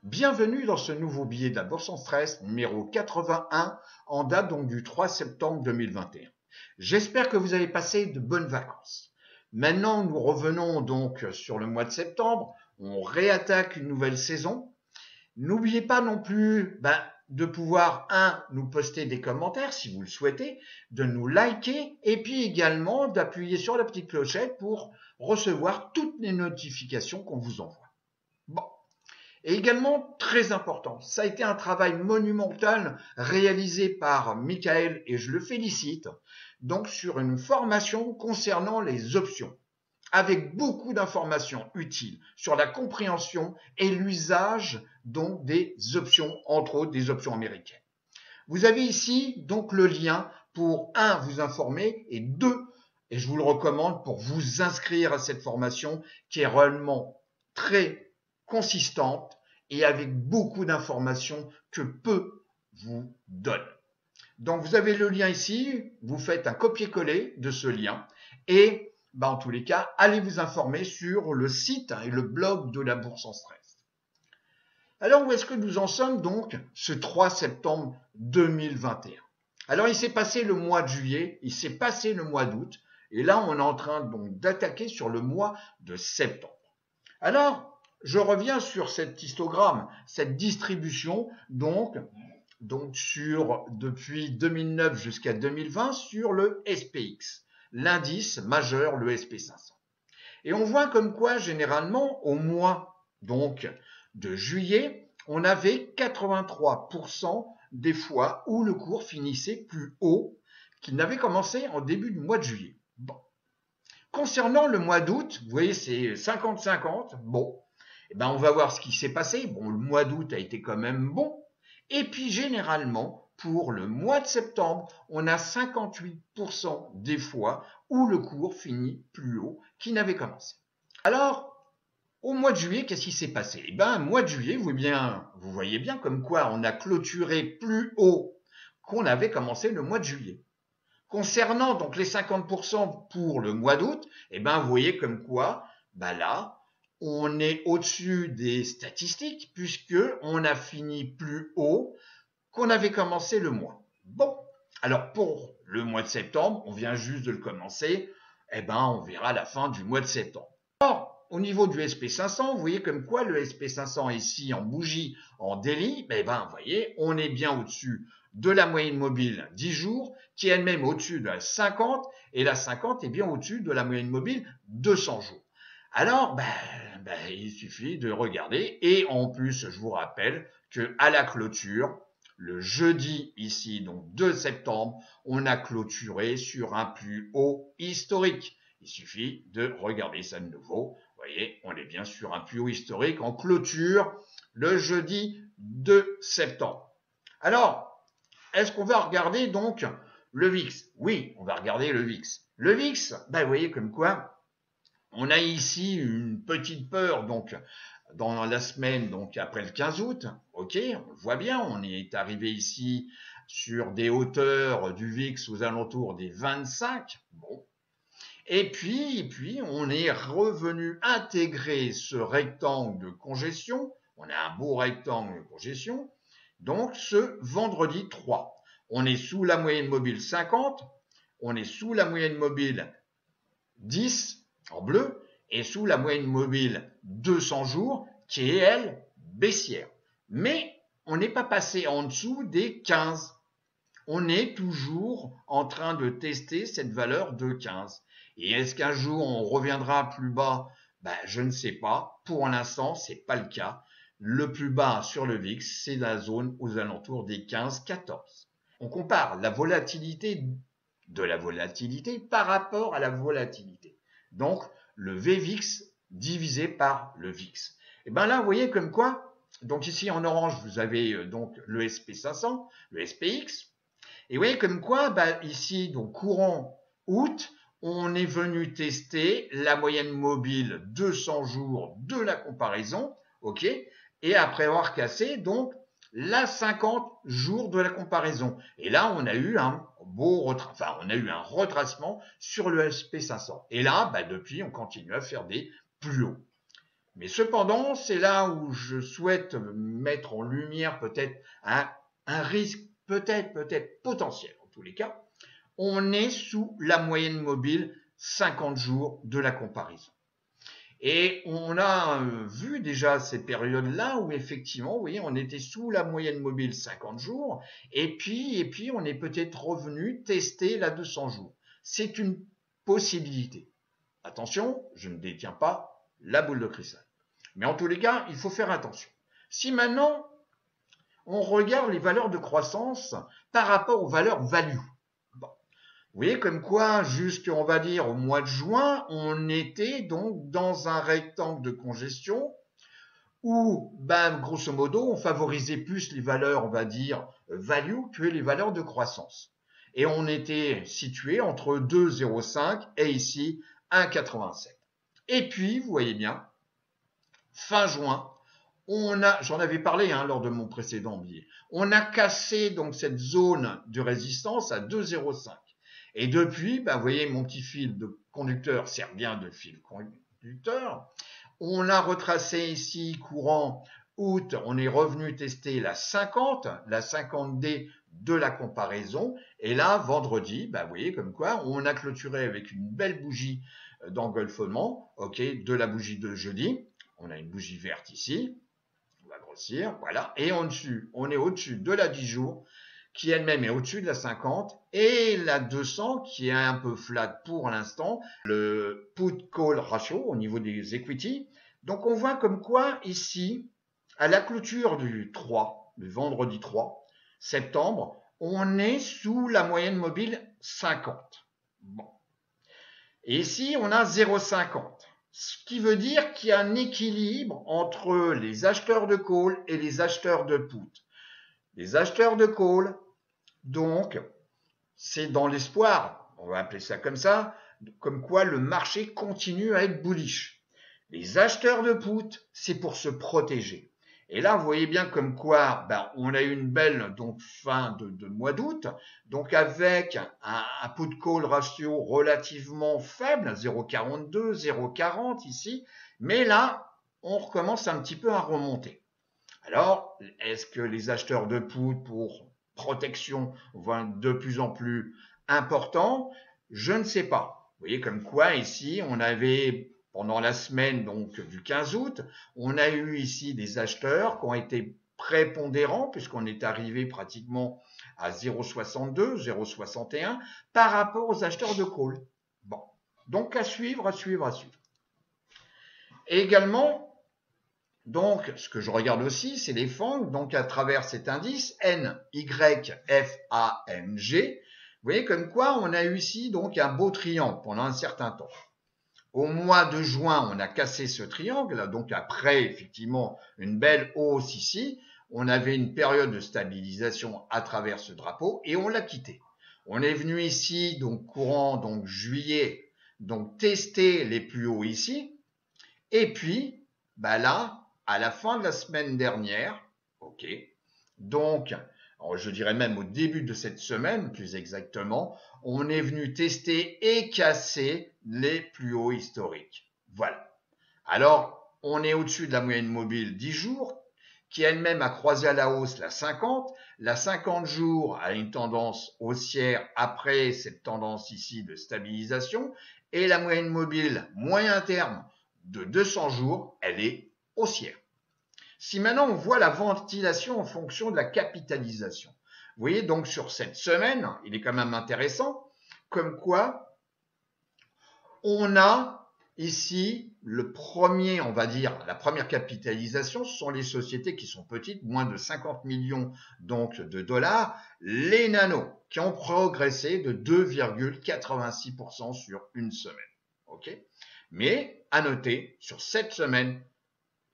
Bienvenue dans ce nouveau billet de la Bourse en stress numéro 81 en date donc du 3 septembre 2021. J'espère que vous avez passé de bonnes vacances. Maintenant, nous revenons donc sur le mois de septembre. On réattaque une nouvelle saison. N'oubliez pas non plus de pouvoir, nous poster des commentaires si vous le souhaitez, de nous liker et puis également d'appuyer sur la petite clochette pour recevoir toutes les notifications qu'on vous envoie. Bon. Et également, très important, ça a été un travail monumental réalisé par Michael et je le félicite, donc sur une formation concernant les options, avec beaucoup d'informations utiles sur la compréhension et l'usage donc des options, entre autres des options américaines. Vous avez ici donc le lien pour vous informer et et je vous le recommande pour vous inscrire à cette formation qui est réellement très consistante et avec beaucoup d'informations que peu vous donne. Donc vous avez le lien ici, vous faites un copier-coller de ce lien et en tous les cas, allez vous informer sur le site et le blog de la Bourse en stress. Alors où est-ce que nous en sommes donc ce 3 septembre 2021? Alors il s'est passé le mois de juillet, il s'est passé le mois d'août et là on est en train donc d'attaquer sur le mois de septembre. Alors je reviens sur cet histogramme, cette distribution donc depuis 2009 jusqu'à 2020 sur le SPX, l'indice majeur, le SP500. Et on voit comme quoi généralement au mois donc de juillet, on avait 83% des fois où le cours finissait plus haut qu'il n'avait commencé en début du mois de juillet. Bon. Concernant le mois d'août, vous voyez c'est 50-50, bon. On va voir ce qui s'est passé. Bon, le mois d'août a été quand même bon. Et puis, généralement, pour le mois de septembre, on a 58% des fois où le cours finit plus haut qu'il n'avait commencé. Alors, au mois de juillet, qu'est-ce qui s'est passé? Mois de juillet, vous voyez bien comme quoi on a clôturé plus haut qu'on avait commencé le mois de juillet. Concernant donc les 50% pour le mois d'août, vous voyez comme quoi, là, on est au-dessus des statistiques puisque on a fini plus haut qu'on avait commencé le mois. Bon, alors pour le mois de septembre, on vient juste de le commencer, on verra la fin du mois de septembre. Or, au niveau du SP500, vous voyez comme quoi le SP500 ici en bougie, en daily, vous voyez, on est bien au-dessus de la moyenne mobile 10 jours, qui est elle-même au-dessus de la 50, et la 50 est bien au-dessus de la moyenne mobile 200 jours. Alors, il suffit de regarder. Et en plus, je vous rappelle qu'à la clôture, le jeudi ici, donc 2 septembre, on a clôturé sur un plus haut historique. Il suffit de regarder ça de nouveau. Vous voyez, on est bien sur un plus haut historique en clôture le jeudi 2 septembre. Alors, est-ce qu'on va regarder donc le VIX? Oui, on va regarder le VIX. Le VIX, vous voyez comme quoi on a ici une petite peur donc dans la semaine donc après le 15 août. Ok, on le voit bien, on est arrivé ici sur des hauteurs du VIX aux alentours des 25. Bon. Et puis on est revenu intégrer ce rectangle de congestion. On a un beau rectangle de congestion. Donc ce vendredi 3, on est sous la moyenne mobile 50, on est sous la moyenne mobile 10 en bleu, et sous la moyenne mobile 200 jours, qui est, elle, baissière. Mais on n'est pas passé en dessous des 15. On est toujours en train de tester cette valeur de 15. Et est-ce qu'un jour on reviendra plus bas? Je ne sais pas. Pour l'instant, ce n'est pas le cas. Le plus bas sur le VIX, c'est la zone aux alentours des 15-14. On compare la volatilité de la volatilité par rapport à la volatilité. Donc, le VVIX divisé par le VIX. Et là, vous voyez comme quoi, donc ici en orange, vous avez donc le SP500, le SPX. Et vous voyez comme quoi, ici, donc courant août, on est venu tester la moyenne mobile 200 jours de la comparaison, ok, et après avoir cassé, donc, la 50 jours de la comparaison. Et là, on a eu un retracement sur le SP500. Et là, depuis, on continue à faire des plus hauts. Mais cependant, c'est là où je souhaite mettre en lumière peut-être un risque, peut-être potentiel en tous les cas. On est sous la moyenne mobile 50 jours de la comparaison. Et on a vu déjà ces périodes-là où effectivement, vous voyez, on était sous la moyenne mobile 50 jours, et puis on est peut-être revenu tester la 200 jours. C'est une possibilité. Attention, je ne détiens pas la boule de cristal. Mais en tous les cas, il faut faire attention. Si maintenant, on regarde les valeurs de croissance par rapport aux valeurs value, vous voyez comme quoi, jusqu'on va dire au mois de juin, on était donc dans un rectangle de congestion où, grosso modo, on favorisait plus les valeurs, on va dire, value que les valeurs de croissance. Et on était situé entre 2,05 et ici 1,87. Et puis, vous voyez bien, fin juin, j'en avais parlé lors de mon précédent billet, on a cassé donc cette zone de résistance à 2,05. Et depuis, vous voyez, mon petit fil de conducteur sert bien de fil conducteur. On a retracé ici courant août, on est revenu tester la 50D de la comparaison. Et là, vendredi, vous voyez comme quoi, on a clôturé avec une belle bougie d'engolfement, de la bougie de jeudi. On a une bougie verte ici, on va grossir, voilà. Et en dessus, on est au-dessus de la 10 jours, qui elle-même est au-dessus de la 50, et la 200 qui est un peu flat pour l'instant, le put-call ratio au niveau des equity. Donc on voit comme quoi ici, à la clôture du vendredi 3 septembre, on est sous la moyenne mobile 50. Bon. Et ici, on a 0,50. Ce qui veut dire qu'il y a un équilibre entre les acheteurs de call et les acheteurs de put. Les acheteurs de call, donc, c'est dans l'espoir, on va appeler ça comme quoi le marché continue à être bullish. Les acheteurs de put, c'est pour se protéger. Et là, vous voyez bien comme quoi, on a eu une belle fin de mois d'août, donc avec un put-call ratio relativement faible, 0,42, 0,40 ici, mais là, on recommence un petit peu à remonter. Alors, est-ce que les acheteurs de put pour protection vont être de plus en plus importants? Je ne sais pas. Vous voyez comme quoi ici, on avait pendant la semaine donc du 15 août, on a eu ici des acheteurs qui ont été prépondérants puisqu'on est arrivé pratiquement à 0,62, 0,61 par rapport aux acheteurs de call. Bon, donc à suivre. Et également, donc, ce que je regarde aussi, c'est les FANG, donc à travers cet indice NYFANG. Vous voyez comme quoi on a eu ici donc un beau triangle pendant un certain temps. Au mois de juin, on a cassé ce triangle, donc après effectivement une belle hausse ici, on avait une période de stabilisation à travers ce drapeau et on l'a quitté. On est venu ici, donc courant juillet, donc tester les plus hauts ici, et puis là, à la fin de la semaine dernière, donc je dirais même au début de cette semaine, plus exactement, on est venu tester et casser les plus hauts historiques. Voilà. Alors, on est au-dessus de la moyenne mobile 10 jours, qui elle-même a croisé à la hausse la 50. La 50 jours a une tendance haussière après cette tendance ici de stabilisation. Et la moyenne mobile moyen terme de 200 jours, elle est haussière. Si maintenant on voit la ventilation en fonction de la capitalisation, vous voyez donc sur cette semaine, il est quand même intéressant, comme quoi on a ici le premier, on va dire, la première capitalisation, ce sont les sociétés qui sont petites, moins de 50 millions donc de dollars, les nanos, qui ont progressé de 2,86% sur une semaine. Mais à noter, sur cette semaine,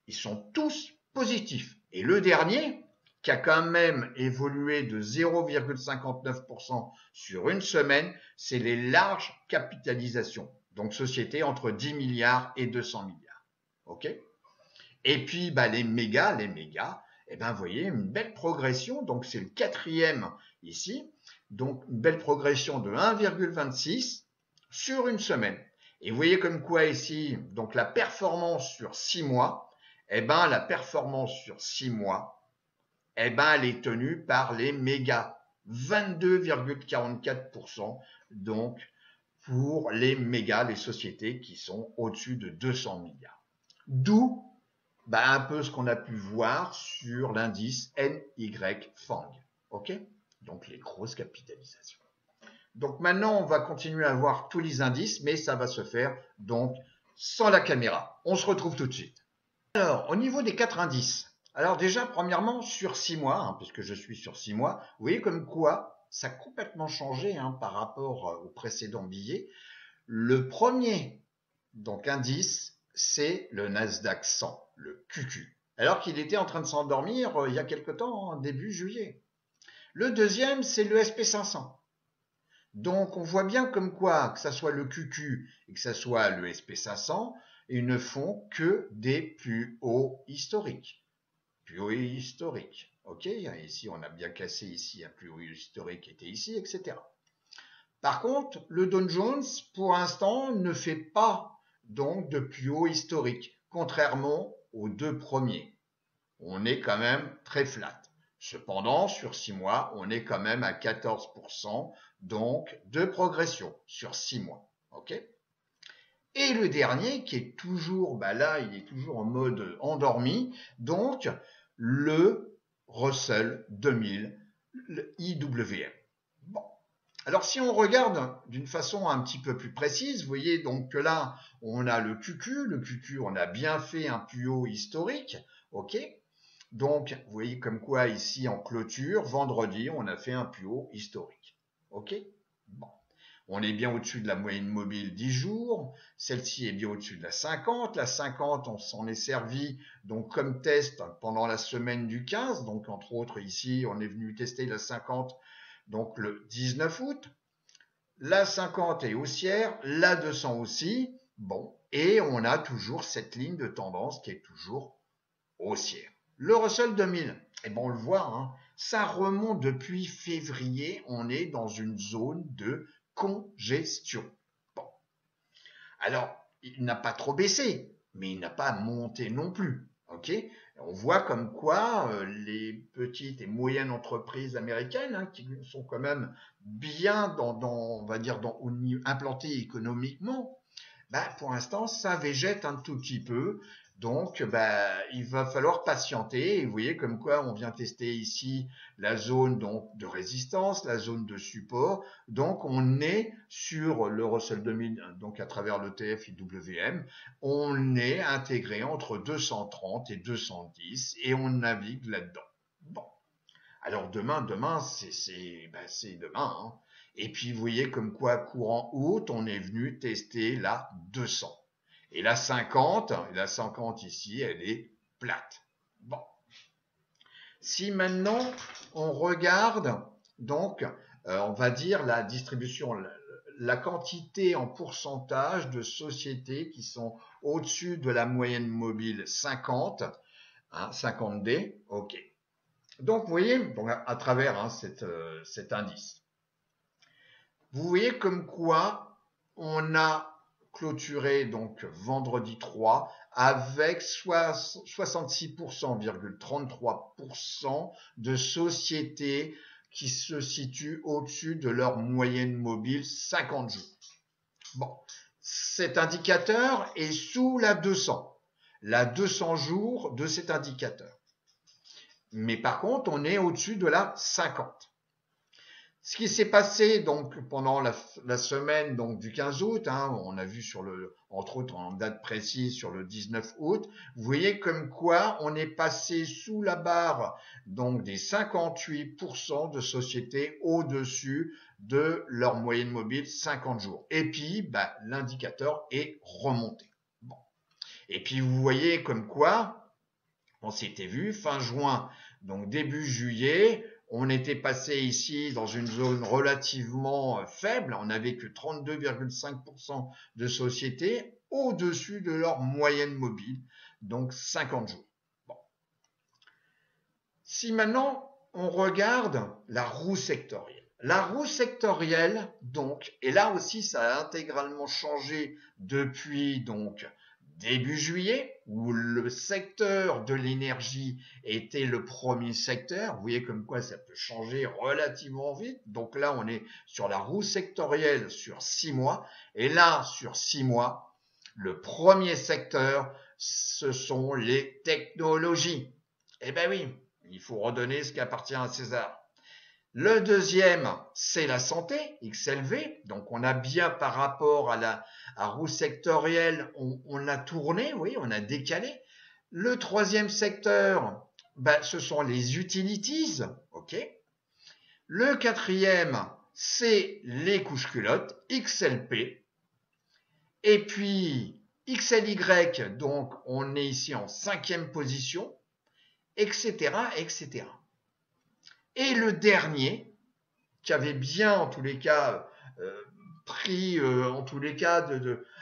ils sont tous positifs. Et le dernier, qui a quand même évolué de 0,59% sur une semaine, c'est les larges capitalisations. Donc, sociétés entre 10 milliards et 200 milliards. Et puis, les mégas, vous voyez, une belle progression. Donc, c'est le quatrième ici. Donc, une belle progression de 1,26 sur une semaine. Et vous voyez comme quoi ici, donc la performance sur 6 mois, eh ben la performance sur 6 mois, eh ben elle est tenue par les mégas, 22,44%, donc pour les mégas, les sociétés qui sont au-dessus de 200 milliards. D'où un peu ce qu'on a pu voir sur l'indice NY-FANG. OK? Donc les grosses capitalisations. Donc maintenant, on va continuer à voir tous les indices, mais ça va se faire donc sans la caméra. On se retrouve tout de suite. Alors, au niveau des 4 indices, alors déjà, premièrement, sur 6 mois, puisque je suis sur 6 mois, vous voyez comme quoi ça a complètement changé par rapport au précédent billet. Le premier donc indice, c'est le Nasdaq 100, le QQ, alors qu'il était en train de s'endormir il y a quelque temps, début juillet. Le deuxième, c'est le SP500. Donc on voit bien comme quoi, que ce soit le QQ et que ce soit le SP500, ils ne font que des plus hauts historiques. Plus haut historique. Ok, ici on a bien cassé ici un plus haut historique était ici, etc. Par contre, le Dow Jones, pour l'instant, ne fait pas donc de plus haut historique, contrairement aux deux premiers. On est quand même très flat. Cependant, sur 6 mois, on est quand même à 14% donc de progression sur 6 mois. Ok ? Et le dernier, qui est toujours, là, il est toujours en mode endormi, donc le Russell 2000, le IWM. Bon. Alors, si on regarde d'une façon un petit peu plus précise, vous voyez donc que là, on a le QQ. Le QQ, on a bien fait un plus haut historique. OK ? Donc, vous voyez comme quoi ici en clôture, vendredi, on a fait un plus haut historique. OK ? Bon. On est bien au-dessus de la moyenne mobile 10 jours. Celle-ci est bien au-dessus de la 50. La 50, on s'en est servi donc comme test pendant la semaine du 15. Donc, entre autres, ici, on est venu tester la 50 donc le 19 août. La 50 est haussière, la 200 aussi. Bon, et on a toujours cette ligne de tendance qui est toujours haussière. Le Russell 2000, on le voit, ça remonte depuis février. On est dans une zone de congestion. Bon. Alors, il n'a pas trop baissé, mais il n'a pas monté non plus. OK ? On voit comme quoi les petites et moyennes entreprises américaines, qui sont quand même bien on va dire, implantées économiquement, pour l'instant, ça végète un tout petit peu. Donc, il va falloir patienter. Et vous voyez comme quoi on vient tester ici la zone donc, de résistance, la zone de support. Donc, on est sur le Russell 2000, donc à travers l'ETF IWM, on est intégré entre 230 et 210 et on navigue là-dedans. Bon. Alors demain, c'est demain. Et puis, vous voyez comme quoi, courant août, on est venu tester la 200. Et la 50 ici, elle est plate. Bon. Si maintenant, on regarde, donc, on va dire la distribution, la quantité en pourcentage de sociétés qui sont au-dessus de la moyenne mobile 50, 50D, ok. Donc, vous voyez, donc à travers cet indice, vous voyez comme quoi on a clôturé donc vendredi 3 avec 66,33% de sociétés qui se situent au-dessus de leur moyenne mobile 50 jours. Bon, cet indicateur est sous la 200 jours de cet indicateur. Mais par contre, on est au-dessus de la 50. Ce qui s'est passé donc pendant la semaine donc du 15 août, on a vu entre autres en date précise sur le 19 août, vous voyez comme quoi on est passé sous la barre donc des 58% de sociétés au-dessus de leur moyenne mobile 50 jours. Et puis l'indicateur est remonté. Bon. Et puis vous voyez comme quoi on s'était vu fin juin, donc début juillet. On était passé ici dans une zone relativement faible. On n'avait que 32,5% de sociétés au-dessus de leur moyenne mobile, donc 50 jours. Bon. Si maintenant on regarde la roue sectorielle, La roue sectorielle, donc, et là aussi ça a intégralement changé depuis donc début juillet, où le secteur de l'énergie était le premier secteur. Vous voyez comme quoi ça peut changer relativement vite. Donc là, on est sur la roue sectorielle sur 6 mois. Et là, sur 6 mois, le premier secteur, ce sont les technologies. Eh ben oui, il faut redonner ce qui appartient à César. Le deuxième, c'est la santé, XLV. Donc, on a bien par rapport à la roue sectorielle, on a tourné, oui, on a décalé. Le troisième secteur, ben, ce sont les utilities, ok. Le quatrième, c'est les couches culottes, XLP. Et puis, XLY, donc on est ici en 5e position, etc., etc. Et le dernier, qui avait bien en tous les cas pris en tous les cas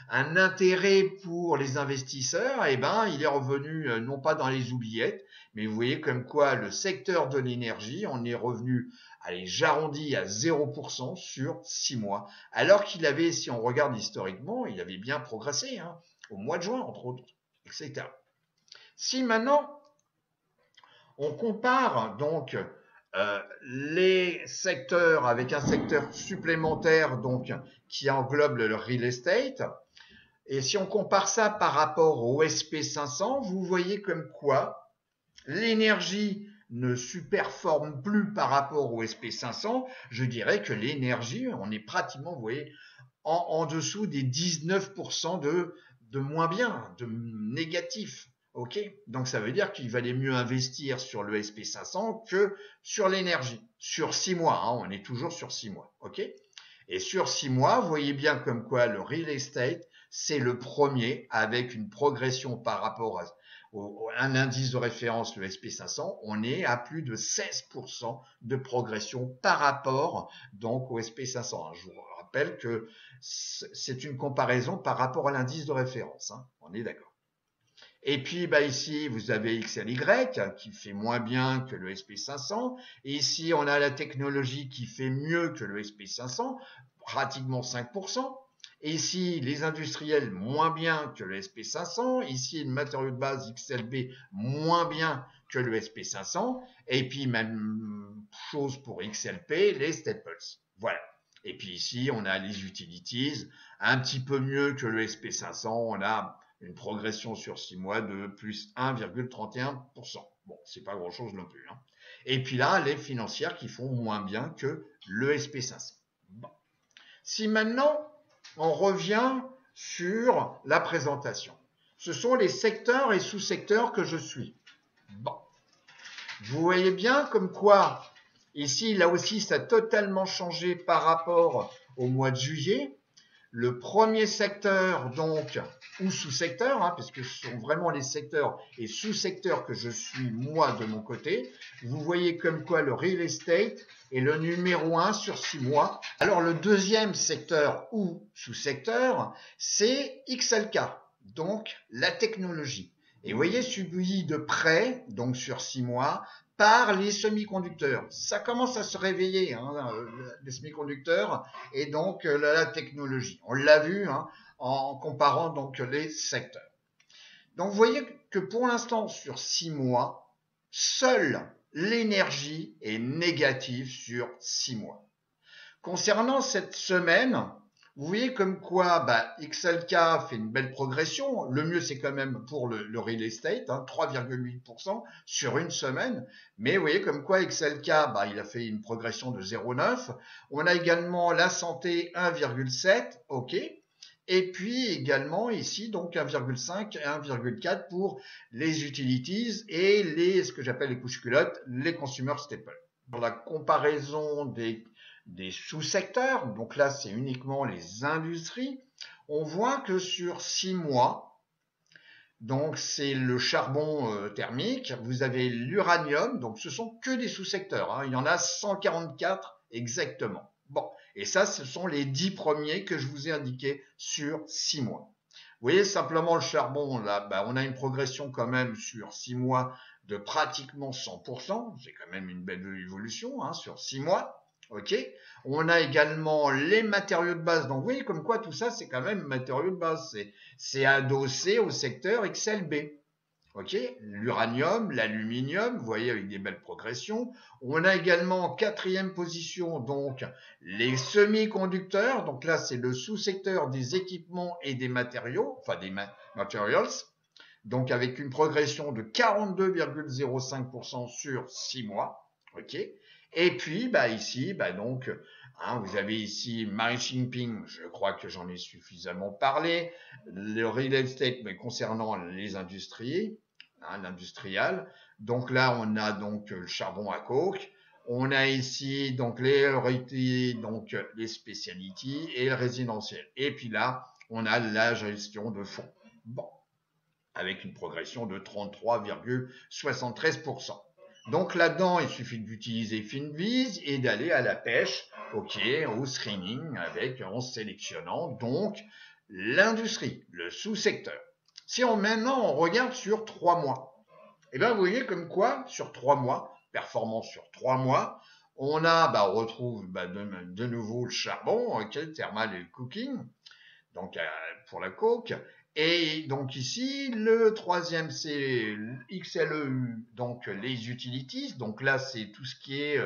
un intérêt pour les investisseurs, eh ben il est revenu non pas dans les oubliettes, mais vous voyez comme quoi le secteur de l'énergie, on est revenu, allez, j'arrondis à 0% sur 6 mois, alors qu'il avait, si on regarde historiquement, il avait bien progressé, hein, au mois de juin entre autres, etc. Si maintenant on compare donc les secteurs avec un secteur supplémentaire donc qui englobe le real estate, et si on compare ça par rapport au SP500, vous voyez comme quoi l'énergie ne superforme plus par rapport au SP500. Je dirais que l'énergie, on est pratiquement, vous voyez, en dessous des 19% de moins bien, de négatif. Ok, donc ça veut dire qu'il valait mieux investir sur le SP500 que sur l'énergie. Sur 6 mois, hein, on est toujours sur 6 mois. Ok, et sur 6 mois, vous voyez bien comme quoi le real estate, c'est le premier avec une progression par rapport à un indice de référence, le SP500, on est à plus de 16% de progression par rapport donc au SP500. Je vous rappelle que c'est une comparaison par rapport à l'indice de référence, hein, on est d'accord. Et puis bah ici, vous avez XLY qui fait moins bien que le SP500. Et ici, on a la technologie qui fait mieux que le SP500, pratiquement 5%. Et ici, les industriels moins bien que le SP500. Ici, le matériau de base XLB moins bien que le SP500. Et puis, même chose pour XLP, les staples. Voilà. Et puis ici, on a les utilities, un petit peu mieux que le SP500. On a une progression sur 6 mois de plus 1,31%. Bon, c'est pas grand-chose non plus, hein. Et puis là, les financières qui font moins bien que le SP500. Bon. Si maintenant, on revient sur la présentation. Ce sont les secteurs et sous-secteurs que je suis. Bon. Vous voyez bien comme quoi, ici, là aussi, ça a totalement changé par rapport au mois de juillet. Le premier secteur, donc, ou sous-secteur, hein, parce que ce sont vraiment les secteurs et sous-secteurs que je suis moi de mon côté, vous voyez comme quoi le real estate est le numéro 1 sur 6 mois. Alors le deuxième secteur ou sous-secteur, c'est XLK, donc la technologie. Et vous voyez, suivi de près, donc sur 6 mois, par les semi-conducteurs. Ça commence à se réveiller, hein, les semi-conducteurs et donc la technologie. On l'a vu, hein, en comparant donc les secteurs. Donc vous voyez que pour l'instant, sur 6 mois, seule l'énergie est négative sur 6 mois. Concernant cette semaine, vous voyez comme quoi bah, XLK fait une belle progression. Le mieux, c'est quand même pour le real estate, hein, 3,8% sur une semaine. Mais vous voyez comme quoi XLK, bah, il a fait une progression de 0,9. On a également la santé 1,7, ok. Et puis également ici, donc 1,5 et 1,4 pour les utilities et ce que j'appelle les couches culottes, les consumer staples. Pour la comparaison des sous-secteurs, donc là c'est uniquement les industries, on voit que sur 6 mois, donc c'est le charbon thermique, vous avez l'uranium, donc ce sont que des sous-secteurs, hein, il y en a 144 exactement. Bon, et ça ce sont les 10 premiers que je vous ai indiqués sur 6 mois. Vous voyez simplement le charbon, là, bah, on a une progression quand même sur 6 mois de pratiquement 100%, c'est quand même une belle évolution, hein, sur 6 mois. Ok. On a également les matériaux de base. Donc, vous voyez comme quoi tout ça, c'est quand même matériaux de base. C'est adossé au secteur XLB. Ok. L'uranium, l'aluminium, vous voyez avec des belles progressions. On a également en quatrième position donc les semi-conducteurs. Donc là, c'est le sous-secteur des équipements et des matériaux, enfin des materials. Donc avec une progression de 42,05% sur 6 mois. Ok. Et puis, bah ici, bah donc, hein, vous avez ici Maritime, je crois que j'en ai suffisamment parlé, le real estate, mais concernant les industries, hein, l'industrial. Donc là, on a donc le charbon à coke. On a ici donc donc les speciality et le résidentiel. Et puis là, on a la gestion de fonds. Bon, avec une progression de 33,73%. Donc là-dedans, il suffit d'utiliser FinViz et d'aller à la pêche, ok, au screening en sélectionnant donc l'industrie, le sous-secteur. Si maintenant on regarde sur 3 mois, et bien vous voyez comme quoi sur 3 mois, performance sur 3 mois, on retrouve de nouveau le charbon, ok, thermal et le cooking, donc pour la coke. Et donc ici, le troisième, c'est XLEU, donc les utilities. Donc là, c'est tout ce qui est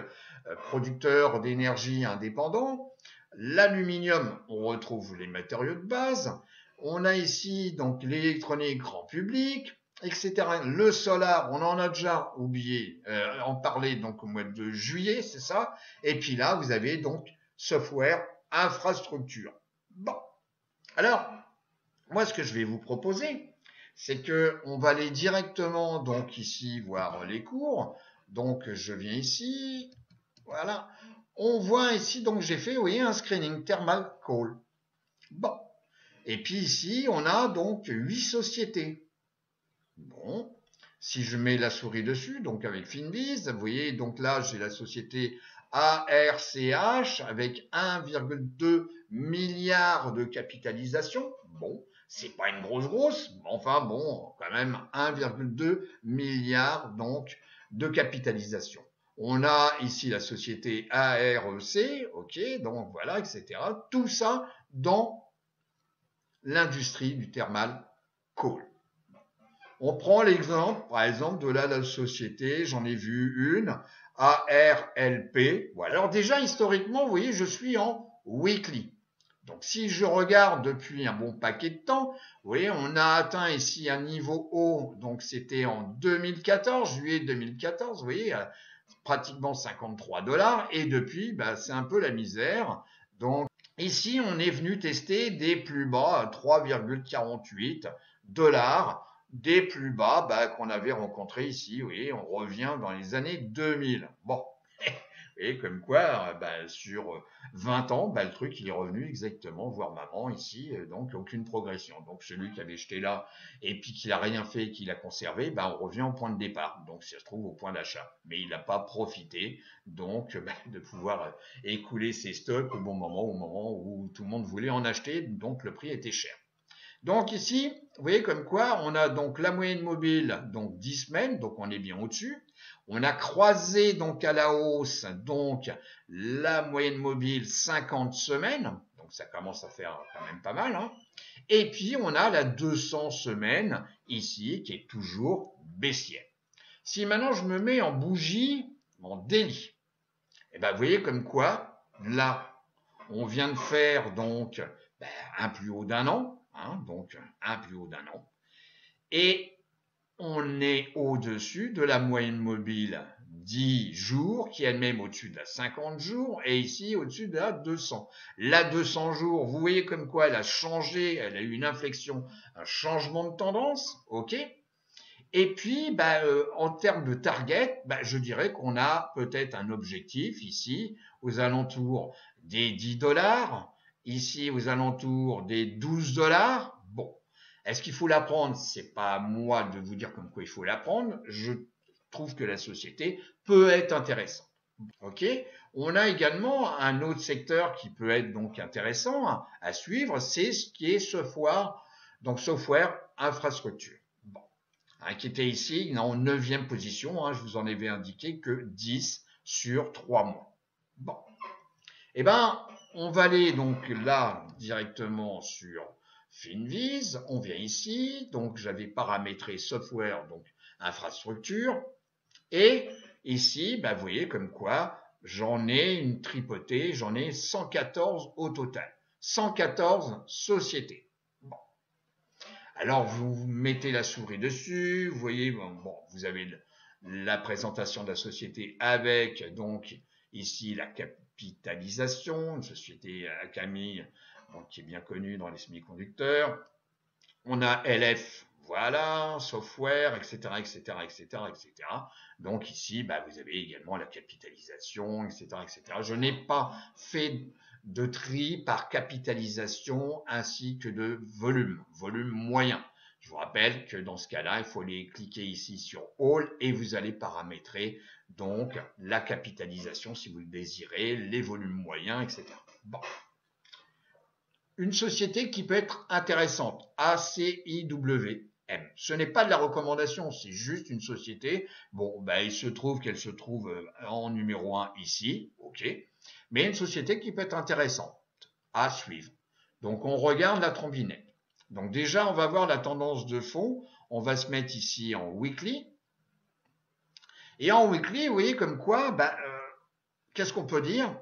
producteur d'énergie indépendant. L'aluminium, on retrouve les matériaux de base. On a ici donc l'électronique grand public, etc. Le solar, on en a déjà oublié en parler donc au mois de juillet, c'est ça. Et puis là, vous avez donc software, infrastructure. Bon. Alors, moi, ce que je vais vous proposer, c'est que on va aller directement donc ici voir les cours. Donc, je viens ici, voilà. On voit ici, donc j'ai fait, vous voyez, un screening thermal call. Bon. Et puis ici, on a donc 8 sociétés. Bon. Si je mets la souris dessus, donc avec Finviz, vous voyez, donc là, j'ai la société ARCH avec 1,2 milliard de capitalisation. Bon, c'est pas une grosse, mais enfin bon, quand même 1,2 milliard donc de capitalisation. On a ici la société AREC, ok, donc voilà, etc. Tout ça dans l'industrie du thermal coal. On prend l'exemple, par exemple, de la société, j'en ai vu une, ARLP. Voilà. Alors déjà, historiquement, vous voyez, je suis en weekly. Donc si je regarde depuis un bon paquet de temps, vous voyez, on a atteint ici un niveau haut, donc c'était en 2014, juillet 2014, vous voyez, pratiquement 53 $, et depuis, c'est un peu la misère. Donc ici, on est venu tester des plus bas, 3,48 $, des plus bas qu'on avait rencontrés ici. Vous voyez, on revient dans les années 2000. Bon, et comme quoi, sur 20 ans, le truc, il est revenu exactement voir maman ici, donc aucune progression. Donc celui qui avait jeté là et puis qui n'a rien fait et qui l'a conservé, on revient au point de départ. Donc ça se trouve au point d'achat. Mais il n'a pas profité donc de pouvoir écouler ses stocks au moment où tout le monde voulait en acheter, donc le prix était cher. Donc ici, vous voyez comme quoi on a donc la moyenne mobile, donc 10 semaines, donc on est bien au-dessus. On a croisé donc à la hausse donc la moyenne mobile 50 semaines, donc ça commence à faire quand même pas mal. Hein. Et puis on a la 200 semaines ici qui est toujours baissière. Si maintenant je me mets en bougie, en daily, et vous voyez comme quoi là on vient de faire donc un plus haut d'un an. Hein, donc un plus haut d'un an. Et on est au-dessus de la moyenne mobile 10 jours, qui est elle-même au-dessus de la 50 jours, et ici au-dessus de la 200. La 200 jours, vous voyez comme quoi elle a changé, elle a eu une inflexion, un changement de tendance, ok. Et puis, en termes de target, je dirais qu'on a peut-être un objectif ici, aux alentours des 10 $, ici aux alentours des 12 $. Bon, est-ce qu'il faut la prendre? C'est pas à moi de vous dire comme quoi il faut la prendre. Je trouve que la société peut être intéressante. Ok. On a également un autre secteur qui peut être donc intéressant à suivre, c'est ce qui est software, donc software infrastructure. Bon. Hein, qui était ici en 9e position, hein, je vous en avais indiqué que 10 sur 3 mois. Bon. Eh ben, on va aller donc là directement sur Finviz. On vient ici. Donc, j'avais paramétré software, donc infrastructure. Et ici, ben, vous voyez comme quoi j'en ai une tripotée. J'en ai 114 au total. 114 sociétés. Bon. Alors, vous mettez la souris dessus. Vous voyez, bon, vous avez la présentation de la société avec donc ici la capitalisation, une société à Camille qui est bien connue dans les semi-conducteurs. On a LF, voilà, software, etc., etc., etc., etc. Donc ici, bah, vous avez également la capitalisation, etc., etc. Je n'ai pas fait de tri par capitalisation ainsi que de volume moyen. Je vous rappelle que dans ce cas-là, il faut aller cliquer ici sur All et vous allez paramétrer donc la capitalisation si vous le désirez, les volumes moyens, etc. Bon. Une société qui peut être intéressante, ACIWM. Ce n'est pas de la recommandation, c'est juste une société. Bon, ben, il se trouve qu'elle se trouve en numéro 1 ici, ok. Mais une société qui peut être intéressante à suivre. Donc, on regarde la trombinette. Donc, déjà, on va voir la tendance de fond. On va se mettre ici en weekly. Et en weekly, vous voyez comme quoi, qu'est-ce qu'on peut dire?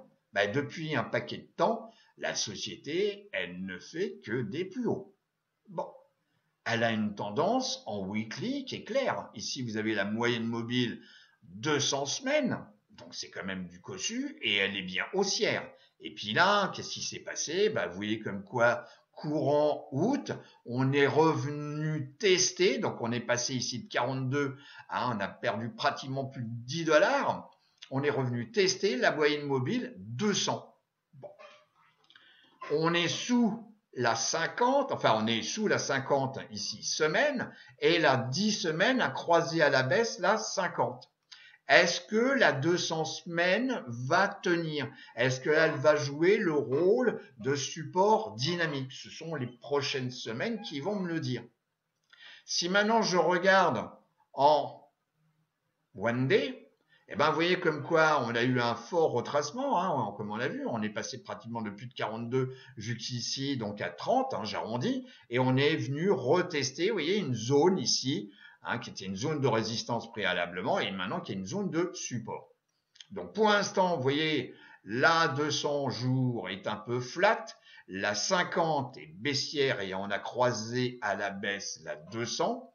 Depuis un paquet de temps, la société, elle ne fait que des plus hauts. Bon, elle a une tendance en weekly qui est claire. Ici, vous avez la moyenne mobile 200 semaines, donc c'est quand même du cossu, et elle est bien haussière. Et puis là, qu'est-ce qui s'est passé? Vous voyez comme quoi, courant août, on est revenu tester, donc on est passé ici de 42, on a perdu pratiquement plus de 10 $. On est revenu tester la moyenne mobile 200. Bon. On est sous la 50, enfin on est sous la 50 ici semaine, et la 10 semaines a croisé à la baisse la 50. Est-ce que la 200 semaines va tenir? Est-ce qu'elle va jouer le rôle de support dynamique? Ce sont les prochaines semaines qui vont me le dire. Si maintenant je regarde en one day, vous voyez comme quoi on a eu un fort retracement, comme on l'a vu, on est passé pratiquement de plus de 42 jusqu'ici, donc à 30, j'arrondis, et on est venu retester, vous voyez, une zone ici, qui était une zone de résistance préalablement, et maintenant qui est une zone de support. Donc pour l'instant, vous voyez, la 200 jours est un peu flat, la 50 est baissière et on a croisé à la baisse la 200.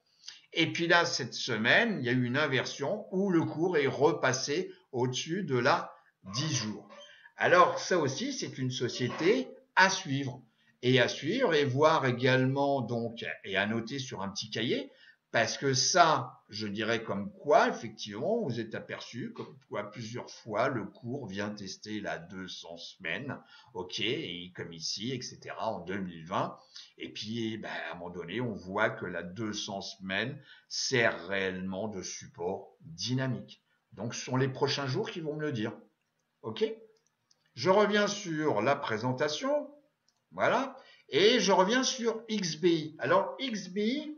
Et puis là, cette semaine, il y a eu une inversion où le cours est repassé au-dessus de la 10 jours. Alors ça aussi, c'est une société à suivre. Et à suivre et voir également, donc, et à noter sur un petit cahier, parce que ça, je dirais comme quoi, effectivement, vous êtes aperçu, comme quoi plusieurs fois, le cours vient tester la 200 semaines, ok, et comme ici, etc., en 2020. Et puis, à un moment donné, on voit que la 200 semaines sert réellement de support dynamique. Donc, ce sont les prochains jours qui vont me le dire. Ok? Je reviens sur la présentation. Voilà. Et je reviens sur XBI. Alors, XBI,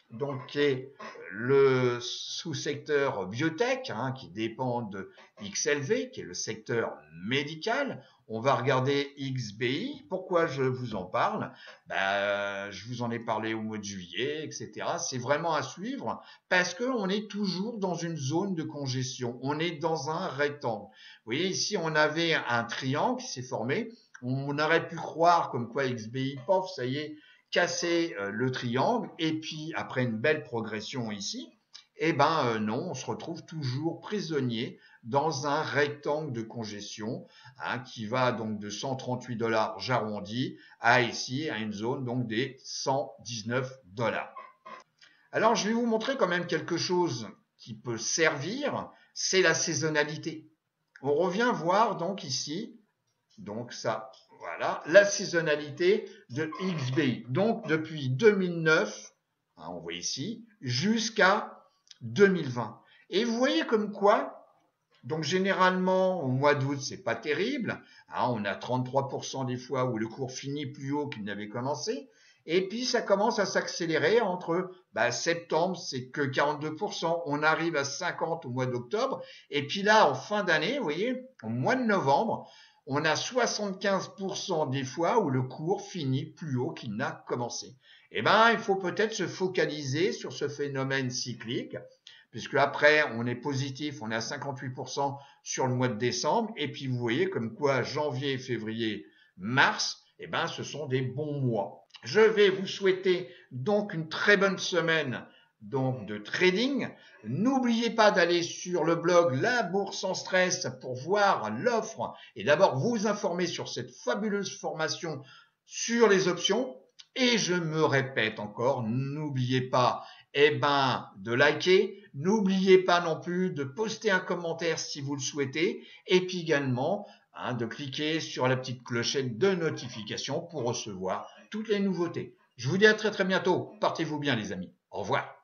donc, qui est le sous-secteur biotech, qui dépend de XLV, qui est le secteur médical. On va regarder XBI. Pourquoi je vous en parle? Je vous en ai parlé au mois de juillet, etc. C'est vraiment à suivre parce qu'on est toujours dans une zone de congestion. On est dans un rectangle. Vous voyez, ici, on avait un triangle qui s'est formé. On aurait pu croire comme quoi XBI, pof, ça y est, casser le triangle, et puis après une belle progression ici, non, on se retrouve toujours prisonnier dans un rectangle de congestion qui va donc de 138 $, j'arrondis, à ici, à une zone donc des 119 $. Alors, je vais vous montrer quand même quelque chose qui peut servir, c'est la saisonnalité. On revient voir donc ici, donc ça, voilà, la saisonnalité de XBI. Donc, depuis 2009, on voit ici, jusqu'à 2020. Et vous voyez comme quoi, donc généralement, au mois d'août, c'est pas terrible. On a 33% des fois où le cours finit plus haut qu'il n'avait commencé. Et puis, ça commence à s'accélérer entre septembre, c'est que 42%. On arrive à 50% au mois d'octobre. Et puis là, en fin d'année, vous voyez, au mois de novembre, on a 75% des fois où le cours finit plus haut qu'il n'a commencé. Eh ben, il faut peut-être se focaliser sur ce phénomène cyclique, puisque après, on est positif, on est à 58% sur le mois de décembre, et puis vous voyez comme quoi janvier, février, mars, eh ben, ce sont des bons mois. Je vais vous souhaiter donc une très bonne semaine donc de trading. N'oubliez pas d'aller sur le blog La Bourse sans stress pour voir l'offre et d'abord vous informer sur cette fabuleuse formation sur les options. Et je me répète encore, n'oubliez pas de liker, n'oubliez pas non plus de poster un commentaire si vous le souhaitez et puis également de cliquer sur la petite clochette de notification pour recevoir toutes les nouveautés. Je vous dis à très très bientôt. Portez-vous bien les amis. Au revoir.